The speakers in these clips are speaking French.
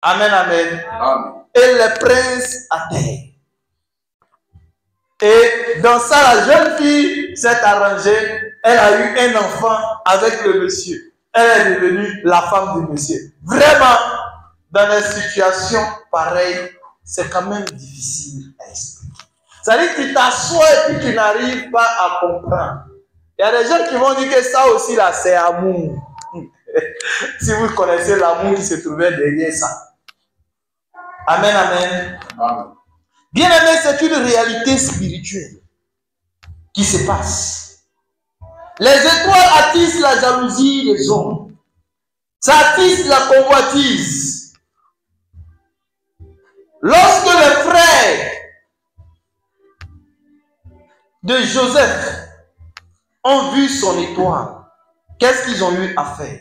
Amen, amen. Amen. Et les princes à terre. Et dans ça, la jeune fille s'est arrangée. Elle a eu un enfant avec le monsieur. Elle est devenue la femme du monsieur. Vraiment, dans des situations pareilles, c'est quand même difficile à expliquer. C'est-à-dire que tu t'assois et puis tu n'arrives pas à comprendre. Il y a des gens qui vont dire que ça aussi, là, c'est amour. Si vous connaissez l'amour qui se trouvait derrière ça. Amen, amen. Amen. Bien aimé, c'est une réalité spirituelle qui se passe. Les étoiles attisent la jalousie des hommes. Ça attise la convoitise. Lorsque les frères de Joseph ont vu son étoile, qu'est-ce qu'ils ont eu à faire?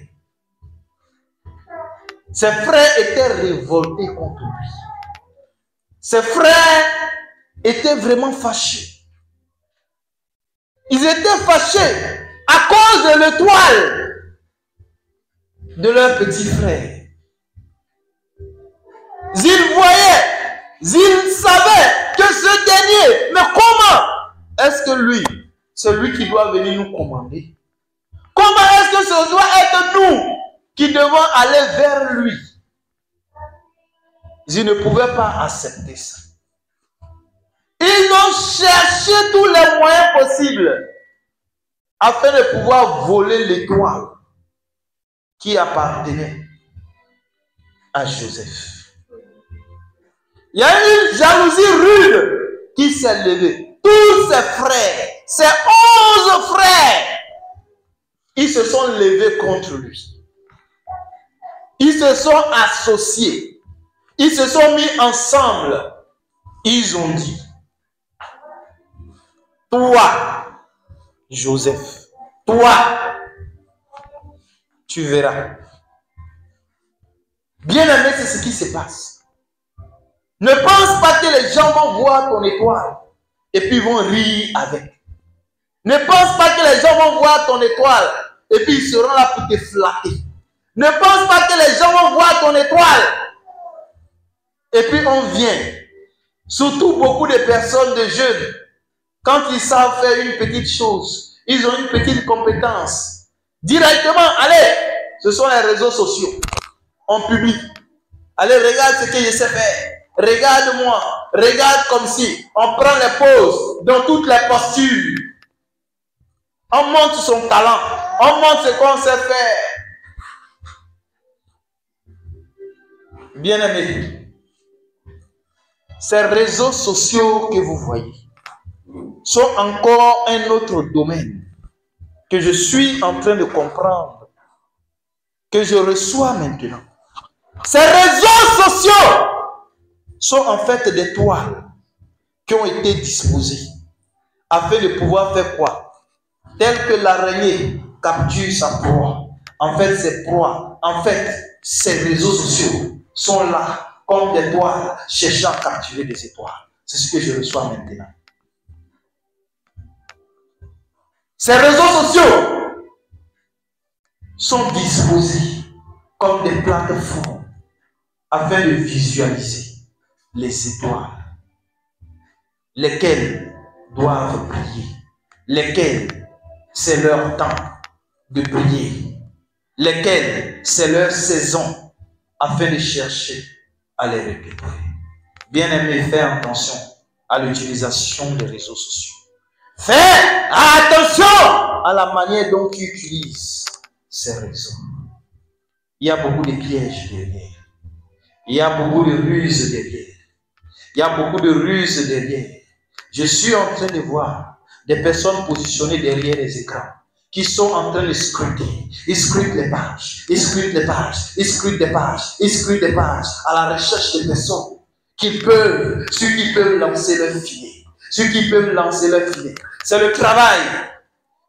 Ses frères étaient révoltés contre lui. Ses frères étaient vraiment fâchés. Ils étaient fâchés à cause de l'étoile de leur petit frère. Ils voyaient, ils savaient que ce dernier, mais comment est-ce que lui, c'est lui qui doit venir nous commander? Comment est-ce que ce doit être nous qui devons aller vers lui? Ils ne pouvaient pas accepter ça. Ils ont cherché tous les moyens possibles afin de pouvoir voler l'étoile qui appartenait à Joseph. Il y a une jalousie rude qui s'est levée. Tous ses frères, ses 11 frères, ils se sont levés contre lui. Ils se sont associés. Ils se sont mis ensemble. Ils ont dit, toi, Joseph, toi, tu verras. Bien aimé, c'est ce qui se passe. Ne pense pas que les gens vont voir ton étoile et puis vont rire avec. Ne pense pas que les gens vont voir ton étoile et puis ils seront là pour te flatter. Ne pense pas que les gens vont voir ton étoile et puis on vient. Surtout beaucoup de personnes, de jeunes, quand ils savent faire une petite chose, ils ont une petite compétence. Directement, allez, ce sont les réseaux sociaux. On publie. Allez, regarde ce que je sais faire. Regarde-moi. Regarde comme si. On prend les poses dans toutes les postures. On montre son talent. On montre ce qu'on sait faire. Bien-aimés, ces réseaux sociaux que vous voyez sont encore un autre domaine que je suis en train de comprendre, que je reçois maintenant. Ces réseaux sociaux sont en fait des toiles qui ont été disposées afin de pouvoir faire quoi? Tel que l'araignée capture sa proie. En fait, ces proies, ces réseaux sociaux sont là comme des toiles cherchant à capturer des étoiles. C'est ce que je reçois maintenant. Ces réseaux sociaux sont disposés comme des plateformes afin de visualiser les étoiles, lesquelles doivent briller, lesquelles c'est leur temps de briller, lesquelles c'est leur saison afin de chercher à les récupérer. Bien-aimés, faites attention à l'utilisation des réseaux sociaux. Faites attention à la manière dont tu utilises ces réseaux. Il y a beaucoup de pièges derrière. Il y a beaucoup de ruses derrière. Il y a beaucoup de ruses derrière. Je suis en train de voir des personnes positionnées derrière les écrans qui sont en train de scruter. Ils scrutent les pages, ils scrutent les pages, ils scrutent des pages, ils scrutent des pages à la recherche de personnes ceux qui peuvent lancer leur filet. Ceux qui peuvent lancer leur filet. C'est le travail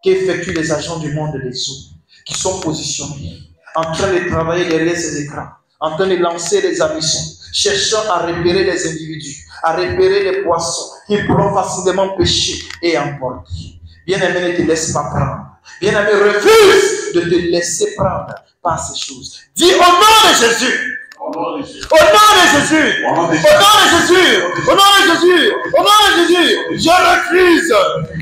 qu'effectuent les agents du monde des eaux qui sont positionnés en train de travailler derrière ces écrans, en train de lancer des hameçons, cherchant à repérer les individus, à repérer les poissons qui pourront facilement pêcher et emporter. Bien-aimé, ne te laisse pas prendre. Bien-aimé, refuse de te laisser prendre par ces choses. Dis au nom de Jésus, Au nom de Jésus. Au nom de Jésus. Au nom de Jésus. Au nom de Jésus. Au nom de Jésus. Je refuse.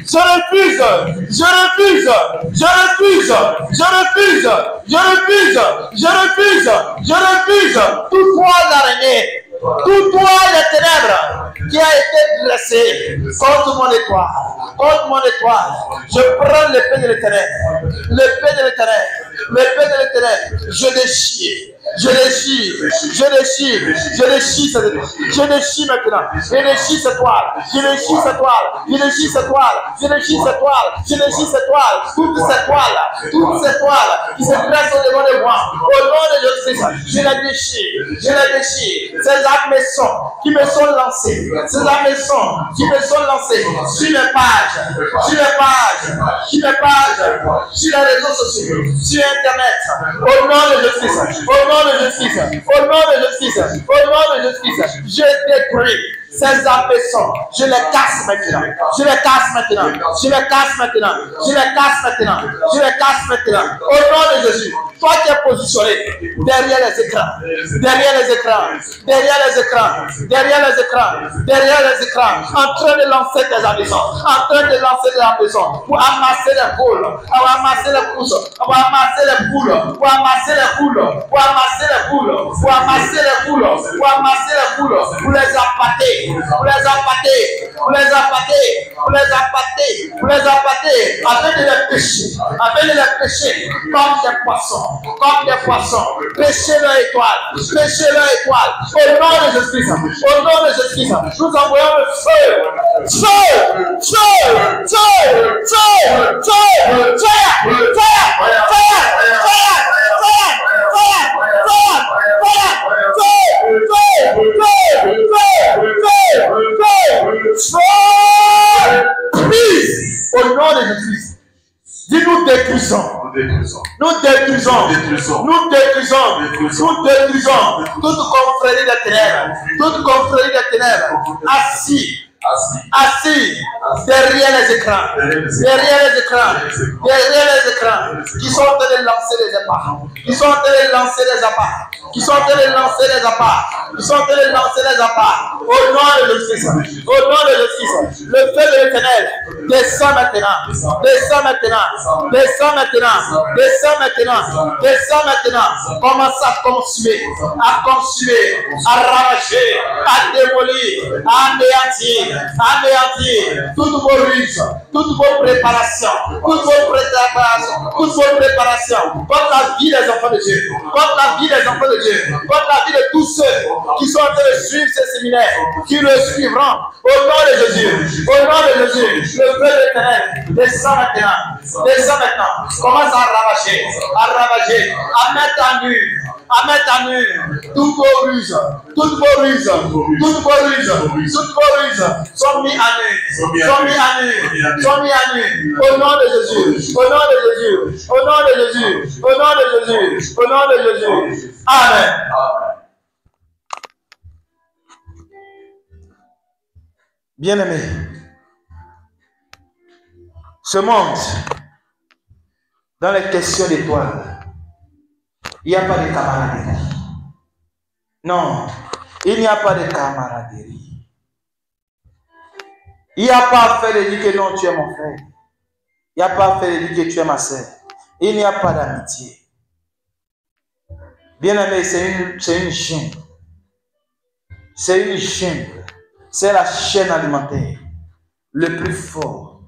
Je refuse. Je refuse. Je refuse. Je refuse. Je refuse. Je refuse. Je refuse. Tout toile d'araignée. Tout toile de ténèbres qui a été dressé contre mon étoile. Contre mon étoile. Je prends l'épée de l'Éternel. L'épée de l'Éternel. L'épée de l'Éternel. Je déchire. Je déchire, je déchire, je déchire cette toile. Je déchire maintenant. Je déchire cette toile. Je déchire cette toile. Je déchire cette toile. Je déchire cette toile. Je déchire cette toile. Toutes ces toiles qui se dressent au devant de moi. Au nom de Jésus-Christ, je les déchire. Je les déchire. Ces hameçons qui me sont lancés. Ces hameçons qui me sont lancés sur les pages. Sur les pages. Sur les pages. Sur les réseaux sociaux. Sur Internet. Au nom de Jésus-Christ. Au nom de justice, au nom de justice, au nom de justice, je détruis ces hameçons, je les casse maintenant, je les casse maintenant, je les casse maintenant, je les casse maintenant, je les casse maintenant, au nom de Jésus. Toi qui es positionné derrière les écrans, derrière les écrans, derrière les écrans, derrière les écrans, derrière les écrans, en train de lancer tes hameçons, en train de lancer des hameçons pour amasser les poules, pour amasser les pousses, pour amasser les poules, pour amasser les poules, pour amasser les poules, pour amasser les poules, pour amasser les poules, pour les appâter, pour les appâter, pour les appâter, pour les appâter, pour les appâter, afin de les pêcher, afin de les pêcher comme des poissons. Comme des poissons, pêchez leur étoile, pêchez leur étoile. Au nom de Jésus-Christ, au nom de Jésus-Christ, nous envoyons le feu, feu, feu, feu, feu, feu, au nom de Jésus-Christ. Dis-nous détruisons. Nous détruisons. Nous détruisons. Nous détruisons. Toute confrérie des ténèbres. Toute confrérie des ténèbres. Assis derrière les écrans, derrière les écrans, derrière les écrans, qui sont en train de lancer les appâts, qui sont en train de lancer les appâts, qui sont en train de lancer les appâts, qui sont en train de lancer les appâts, au nom de Jésus-Christ, au nom de Jésus-Christ, le feu de l'Éternel descend maintenant, descend maintenant, descend maintenant, descend maintenant, descend maintenant, commence à consumer, à ravager, à démolir, à anéantir, toutes vos ruses, toutes vos préparations, contre la vie des enfants de Dieu, contre la vie des enfants de Dieu, contre la vie de tous ceux qui sont en train de suivre ces séminaires, qui le suivront, au nom de Jésus, au nom de Jésus, le feu de l'Éternel descend maintenant, commence à ravager, à mettre à nu, toutes vos ruses sont mis à nu, au nom de Jésus, au nom de Jésus, au nom de Jésus, au nom de Jésus, au nom de Jésus. Amen. Bien-aimé, ce monde, dans les questions d'étoiles, il n'y a pas de camaraderie. Non, il n'y a pas de camaraderie. Il n'y a pas à faire de dire que non, tu es mon frère. Il n'y a pas à faire de dire que tu es ma sœur. Il n'y a pas d'amitié. Bien-aimé, c'est une chaîne. C'est une chaîne. C'est la chaîne alimentaire. Le plus fort.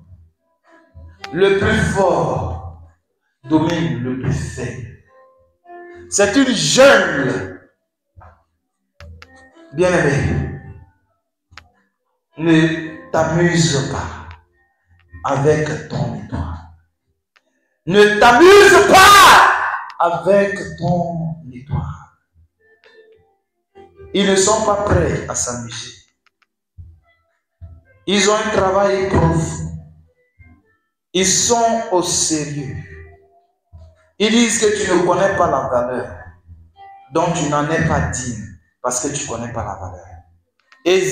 Le plus fort domine le plus faible. C'est une jungle. Bien-aimé, ne t'amuse pas avec ton étoile. Ne t'amuse pas avec ton étoile. Ils ne sont pas prêts à s'amuser. Ils ont un travail profond. Ils sont au sérieux. Ils disent que tu ne connais pas la valeur. Donc tu n'en es pas digne parce que tu ne connais pas la valeur. Et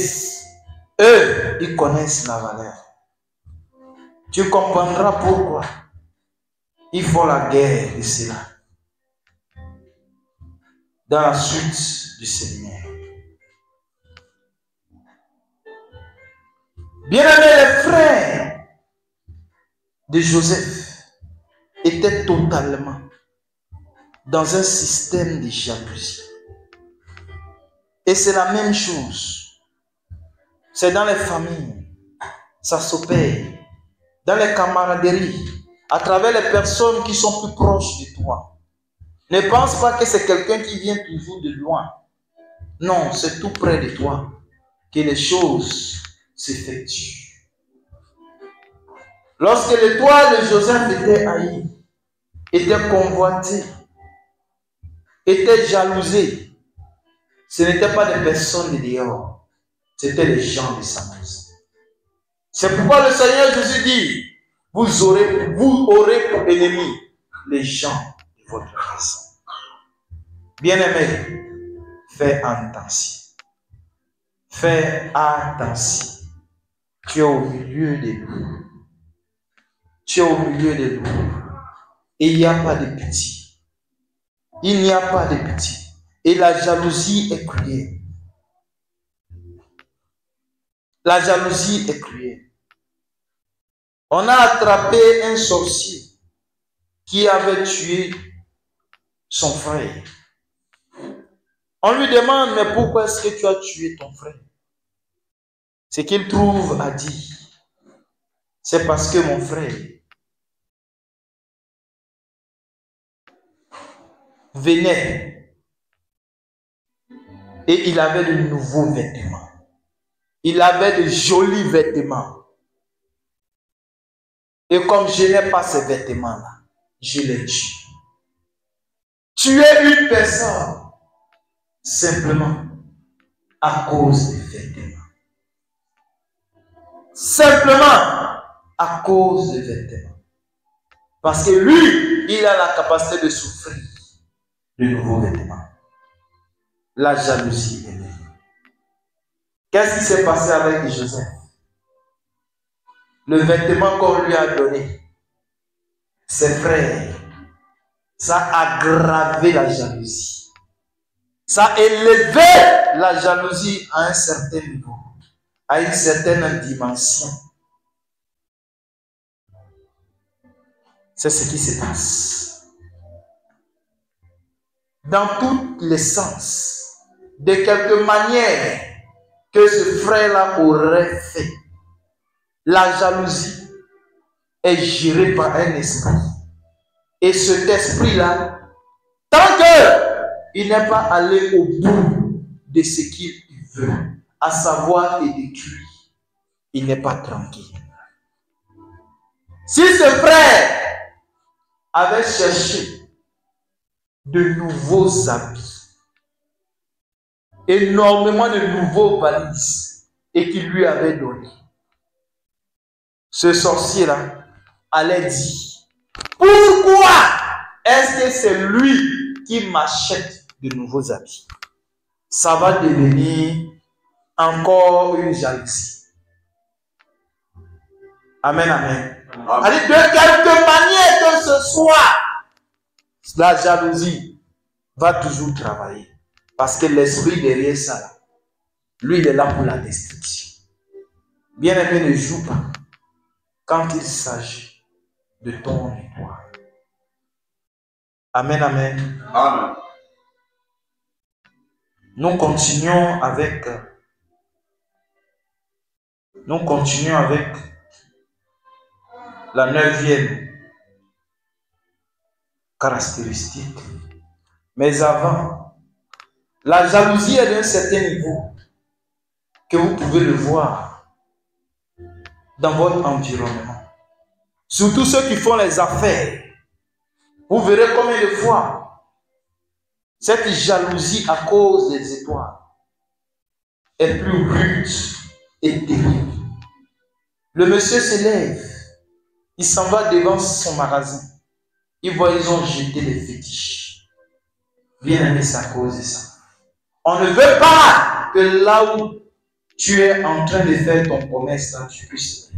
eux, ils connaissent la valeur. Tu comprendras pourquoi ils font la guerre de cela. dans la suite du séminaire. Bien-aimés, les frères de Joseph étaient totalement dans un système de jalousie. Et c'est la même chose. C'est dans les familles. Ça s'opère. Dans les camaraderies. À travers les personnes qui sont plus proches de toi. Ne pense pas que c'est quelqu'un qui vient toujours de loin. Non, c'est tout près de toi que les choses s'effectuent. Lorsque l'étoile de Joseph était haïe, était convoitée, était jalousée, ce n'était pas des personnes de dehors, c'était les gens de sa maison. C'est pourquoi le Seigneur Jésus dit, vous aurez pour ennemis les gens de votre maison. Bien-aimé, fais attention. Fais attention. Tu es au milieu des loups. Tu es au milieu des loups. Et il n'y a pas de pitié. Il n'y a pas de pitié. Et la jalousie est cruelle. La jalousie est cruelle. On a attrapé un sorcier qui avait tué son frère. On lui demande, mais pourquoi est-ce que tu as tué ton frère? Ce qu'il trouve à dire, c'est parce que mon frère venait et il avait de nouveaux vêtements. Il avait de jolis vêtements. Et comme je n'ai pas ces vêtements-là, je les tue. Tuer une personne simplement à cause des vêtements. Simplement à cause des vêtements. Parce que lui, il a la capacité de souffrir de nouveaux vêtements. La jalousie est là. Qu'est-ce qui s'est passé avec Joseph? Le vêtement qu'on lui a donné, ses frères, ça a aggravé la jalousie. Ça a élevé la jalousie à un certain niveau, à une certaine dimension. C'est ce qui se passe. Dans tous les sens, de quelque manière que ce frère-là aurait fait, la jalousie est gérée par un esprit. Et cet esprit-là, tant qu'il n'est pas allé au bout de ce qu'il veut, à savoir les détruire, il n'est pas tranquille. Si ce frère avait cherché de nouveaux habits, énormément de nouveaux valises, et qu'il lui avait donné, ce sorcier-là allait dire, pourquoi est-ce que c'est lui qui m'achète de nouveaux habits? Ça va devenir encore une jalousie. Amen, amen. Allez, de quelque manière que ce soit, la jalousie va toujours travailler. Parce que l'esprit derrière ça, lui, il est là pour la destruction. Bien-aimé, ne joue pas quand il s'agit de ton étoile. Amen, amen. Amen. Nous continuons avec la 9e caractéristique. Mais avant, la jalousie est d'un certain niveau que vous pouvez le voir dans votre environnement. Surtout ceux qui font les affaires. Vous verrez combien de fois cette jalousie à cause des étoiles est plus rude et terrible. Le monsieur se lève, il s'en va devant son magasin. Il voit, ils ont jeté les fétiches. Bien aimé, c'est à cause de ça. On ne veut pas que là où tu es en train de faire ton commerce, là, tu puisses.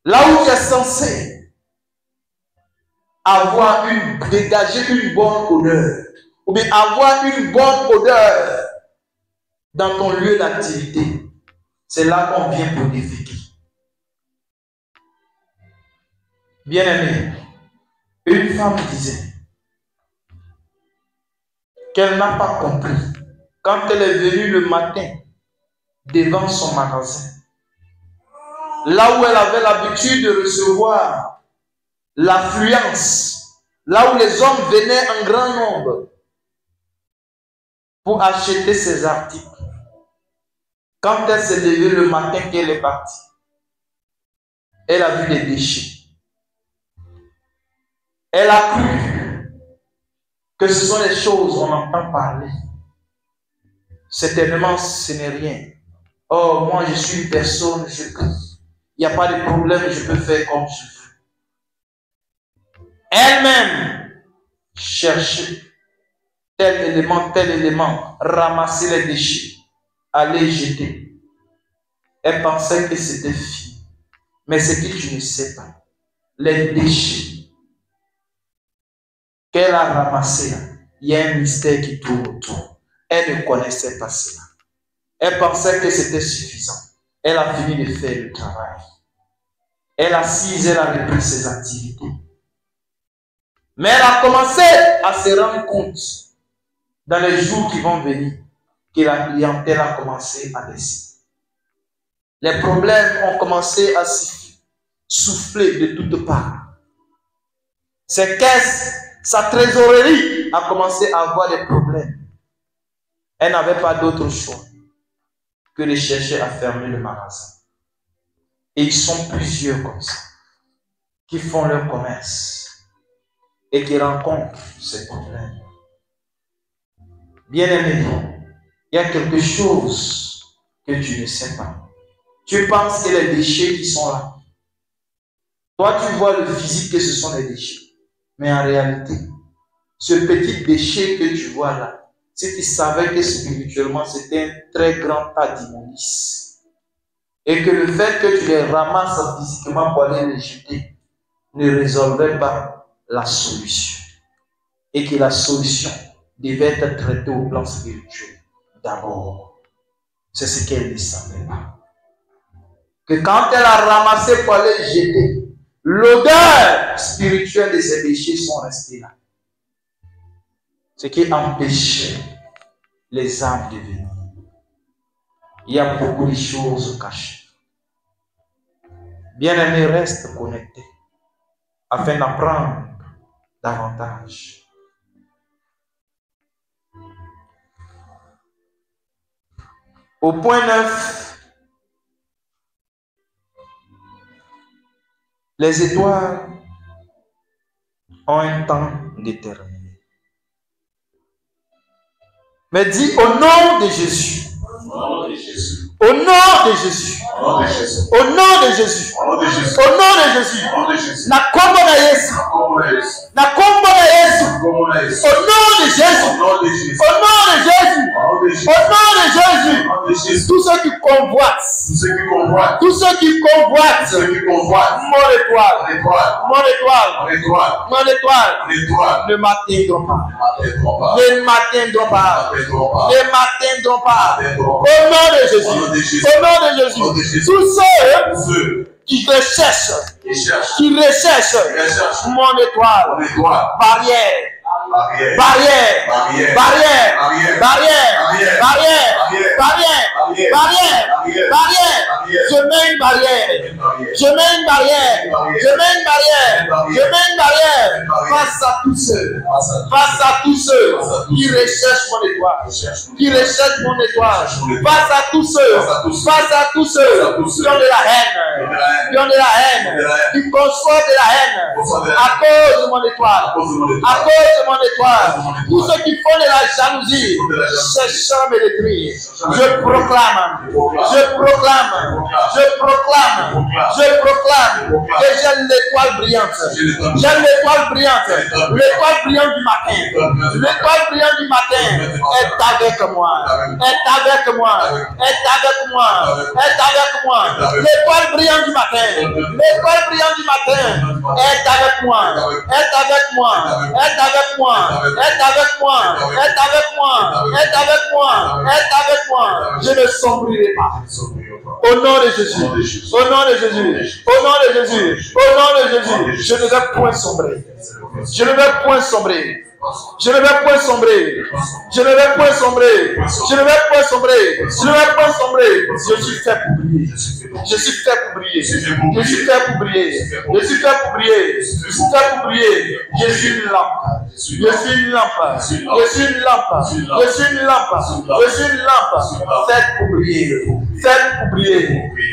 Là où tu es censé dégager une bonne odeur, ou bien avoir une bonne odeur dans ton lieu d'activité, c'est là qu'on vient pour défier. Bien-aimé, une femme disait qu'elle n'a pas compris quand elle est venue le matin devant son magasin, là où elle avait l'habitude de recevoir l'affluence, là où les hommes venaient en grand nombre pour acheter ses articles. Quand elle s'est levée le matin qu'elle est partie, elle a vu des déchets. Elle a cru que ce sont des choses on entend parler. Certainement, ce n'est rien. Oh, moi je suis une personne, je prie. Il n'y a pas de problème, je peux faire comme je veux. Elle-même cherchait tel élément, ramasser les déchets, aller jeter. Elle pensait que c'était fini. Mais ce que tu ne sais pas, les déchets qu'elle a ramassés là, il y a un mystère qui tourne autour. Elle ne connaissait pas cela. Elle pensait que c'était suffisant. Elle a fini de faire le travail. Elle assise, elle a repris ses activités. Mais elle a commencé à se rendre compte dans les jours qui vont venir que la clientèle a commencé à baisser. Les problèmes ont commencé à souffler de toutes parts. Ses caisses, sa trésorerie a commencé à avoir des problèmes. Elle n'avait pas d'autre choix que de chercher à fermer le magasin. Et ils sont plusieurs comme ça, qui font leur commerce et qui rencontrent ces problèmes. Bien-aimé, il y a quelque chose que tu ne sais pas. Tu penses que les déchets qui sont là, toi tu vois le physique que ce sont les déchets. Mais en réalité, ce petit déchet que tu vois là, si tu savais que spirituellement c'était un très grand tas d'immondices, et que le fait que tu les ramasses physiquement pour aller les jeter ne résolvait pas la solution, et que la solution devait être traitée au plan spirituel d'abord. C'est ce qu'elle ne savait pas. Que quand elle a ramassé pour aller jeter, l'odeur spirituelle de ces déchets sont restés là. Ce qui empêchait les âmes de venir. Il y a beaucoup de choses cachées. Bien-aimé, reste connecté afin d'apprendre davantage. Au point 9, les étoiles ont un temps déterminé. Mais dis au nom de Jésus. Au nom de Jésus. Au nom de Jésus. Au nom de Jésus. Au nom de Jésus. Au nom de Jésus. Na kombo na Yesu. Na kombo na Yesu. Au nom de Jésus. Au nom de Jésus. Au nom de Jésus. Au nom de Jésus. Tous ceux qui convoitent. Tous ceux qui convoitent. Mon étoile. Mon étoile. Mon étoile. Ne m'atteindront pas. Ne m'atteindront pas. Ne m'atteindront pas. Au nom de Jésus. Au nom de Jésus. Tous ceux qui recherchent mon étoile. Barrière. Je mets une barrière face à tous ceux qui recherchent mon étoile, face à tous ceux qui ont de la haine, qui conçoivent de la haine à cause de mon étoile, tous ceux qui font de la jalousie, cherchant à me détruire. Je proclame Je proclame que j'ai l'étoile brillante. J'ai l'étoile brillante. L'étoile brillante du matin. L'étoile brillante du matin est avec moi. Est avec moi. Est avec moi. Est avec moi. L'étoile brillante du matin. L'étoile brillante du matin est avec moi. Est avec moi. Est avec moi. Est avec moi. Est avec moi. Est avec moi. Est avec moi. Je ne sombrerai pas. Au nom de Jésus. Au nom de Jésus. Au nom de Jésus. Au nom de Jésus. Je ne vais point sombrer. Je ne vais point sombrer. Je ne vais point sombrer. Je ne vais point sombrer. Je ne vais point sombrer. Je ne vais point sombrer. Je suis fait pour briller. Je suis fait pour briller. Je suis fait pour briller. Je suis fait pour briller. Je suis fait pour briller. Je suis une lampe. Je suis une lampe. Je suis une lampe. Je suis une lampe. Je suis une lampe. Faite pour briller. Faites pour briller.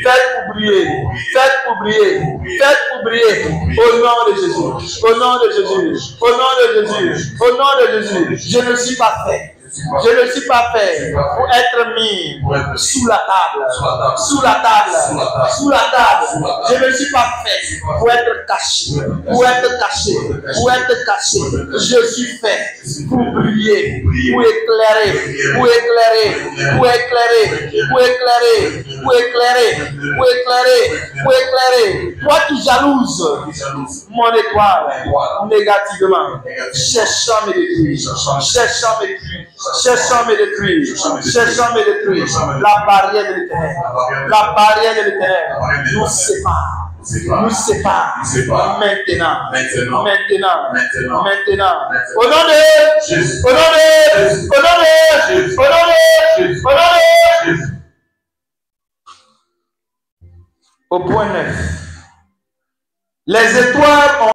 Faites pour briller. Faites pour briller. Faites pour briller. Au nom de Jésus. Au nom de Jésus. Au nom de Jésus. Au nom de Jésus. Je ne suis pas fait. Je ne suis pas fait pour être mis sous la table. Sous la table. Sous la table. Je ne suis pas fait pour être caché. Pour être caché. Pour être caché. Je suis fait pour briller. Pour éclairer. Pour éclairer. Pour éclairer. Pour éclairer. Pour éclairer. Pour éclairer. Pour éclairer. Toi qui jalouses mon étoile négativement. Cherchant mes détruire. Cherchant mes détruire. Cherchant mes détruire. Cherchant mes détruire. La barrière de l'éternel. La barrière de l'éternel nous sépare. Nous sépare. Maintenant. Au nom de Jésus. Au nom de Jésus. Au nom de Jésus. Au nom de Jésus. Au nom de Jésus. Au point 9. Les étoiles ont